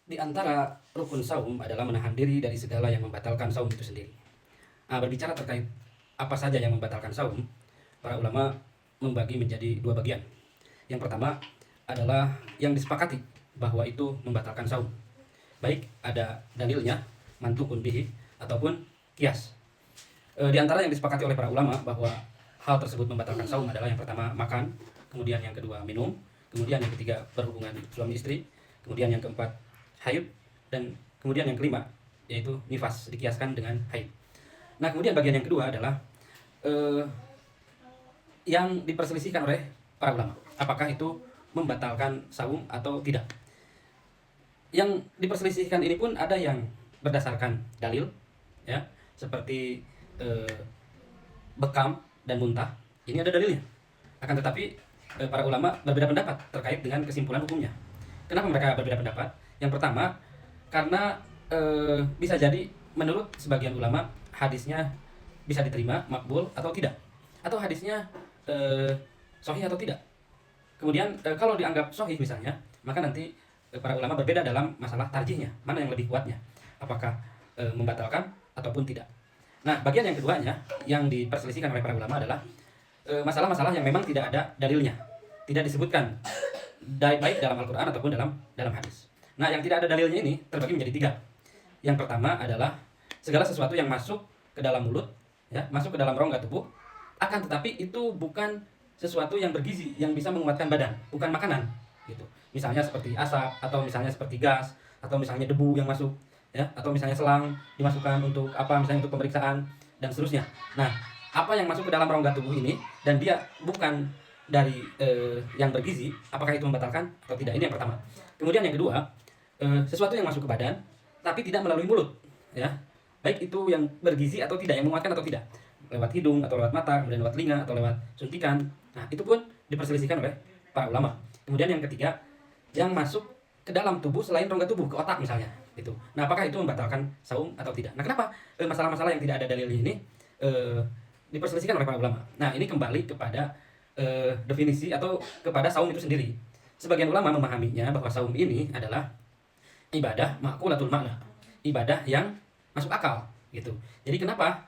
Di antara rukun saum adalah menahan diri dari segala yang membatalkan saum itu sendiri. Berbicara terkait apa saja yang membatalkan saum, para ulama membagi menjadi dua bagian. Yang pertama adalah yang disepakati bahwa itu membatalkan saum. Baik ada dalilnya, mantukun bihi, ataupun kias. Di antara yang disepakati oleh para ulama bahwa hal tersebut membatalkan saum adalah yang pertama makan, kemudian yang kedua minum, kemudian yang ketiga berhubungan suami istri, kemudian yang keempat haid, dan kemudian yang kelima yaitu nifas, dikiaskan dengan haid. Nah, kemudian bagian yang kedua adalah eh, yang diperselisihkan oleh para ulama, apakah itu membatalkan saum atau tidak. Yang diperselisihkan ini pun ada yang berdasarkan dalil, ya, seperti eh, bekam dan muntah. Ini ada dalilnya. Akan tetapi para ulama berbeda pendapat terkait dengan kesimpulan hukumnya. Kenapa mereka berbeda pendapat? Yang pertama, karena bisa jadi menurut sebagian ulama hadisnya bisa diterima, makbul atau tidak, atau hadisnya sahih atau tidak. Kemudian kalau dianggap sahih misalnya, maka nanti para ulama berbeda dalam masalah tarjihnya, mana yang lebih kuatnya, apakah membatalkan ataupun tidak. Nah, bagian yang keduanya yang diperselisihkan oleh para ulama adalah masalah-masalah yang memang tidak ada dalilnya, tidak disebutkan baik dalam Al-Quran ataupun dalam hadis. Nah, yang tidak ada dalilnya ini terbagi menjadi tiga. Yang pertama adalah segala sesuatu yang masuk ke dalam mulut, ya, masuk ke dalam rongga tubuh, akan tetapi itu bukan sesuatu yang bergizi yang bisa menguatkan badan, bukan makanan, gitu. Misalnya seperti asap, atau misalnya seperti gas, atau misalnya debu yang masuk, ya, atau misalnya selang dimasukkan untuk apa, misalnya untuk pemeriksaan dan seterusnya. Nah, apa yang masuk ke dalam rongga tubuh ini dan dia bukan dari yang bergizi, apakah itu membatalkan atau tidak? Ini yang pertama. Kemudian yang kedua, sesuatu yang masuk ke badan tapi tidak melalui mulut, ya, baik itu yang bergizi atau tidak, yang menguatkan atau tidak, lewat hidung atau lewat mata, kemudian lewat telinga atau lewat suntikan. Nah, itu pun diperselisihkan oleh para ulama. Kemudian yang ketiga, yang masuk ke dalam tubuh selain rongga tubuh, ke otak misalnya, gitu. Nah, apakah itu membatalkan saum atau tidak? Nah, kenapa masalah-masalah yang tidak ada dalil ini diperselisihkan oleh para ulama? Nah, ini kembali kepada definisi atau kepada saum itu sendiri. Sebagian ulama memahaminya bahwa saum ini adalah ibadah ma'qulatul makna, ibadah yang masuk akal, gitu. Jadi kenapa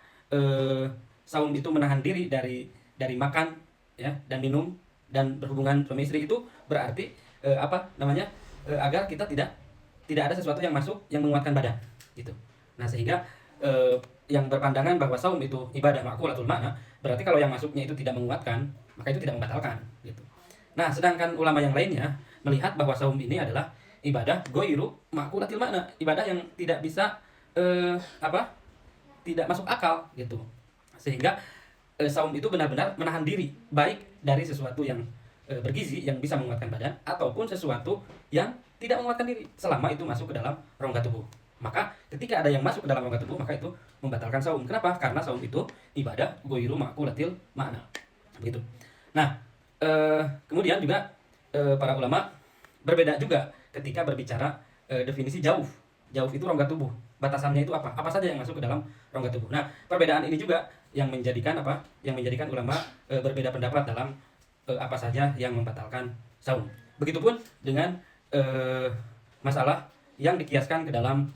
saum itu menahan diri dari makan, ya, dan minum dan berhubungan suami istri, itu berarti agar kita tidak ada sesuatu yang masuk yang menguatkan badan, gitu. Nah, sehingga yang berpandangan bahwa saum itu ibadah ma'qulatul makna, berarti kalau yang masuknya itu tidak menguatkan, maka itu tidak membatalkan, gitu. Nah, sedangkan ulama yang lainnya melihat bahwa saum ini adalah ibadah goiru ma'qulatil makna, ibadah yang tidak bisa tidak masuk akal, gitu. Sehingga saum itu benar-benar menahan diri baik dari sesuatu yang bergizi yang bisa menguatkan badan ataupun sesuatu yang tidak menguatkan diri selama itu masuk ke dalam rongga tubuh. Maka ketika ada yang masuk ke dalam rongga tubuh, maka itu membatalkan saum. Kenapa? Karena saum itu ibadah goiru ma'qulatil makna, begitu. Nah, kemudian juga para ulama berbeda juga ketika berbicara definisi jauh. Jauh itu rongga tubuh. Batasannya itu apa? Apa saja yang masuk ke dalam rongga tubuh. Nah, perbedaan ini juga yang menjadikan Yang menjadikan ulama berbeda pendapat dalam apa saja yang membatalkan saum. Begitupun dengan masalah yang dikiaskan ke dalam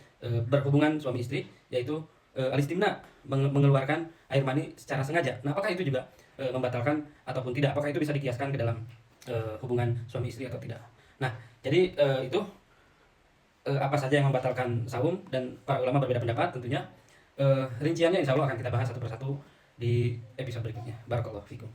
berhubungan suami istri, yaitu alistimna, mengeluarkan air mani secara sengaja. Nah, apakah itu juga membatalkan ataupun tidak? Apakah itu bisa dikiaskan ke dalam hubungan suami istri atau tidak? Nah, jadi itu apa saja yang membatalkan saum, dan para ulama berbeda pendapat tentunya. Rinciannya insya Allah akan kita bahas satu persatu di episode berikutnya. Barakallahu fikum.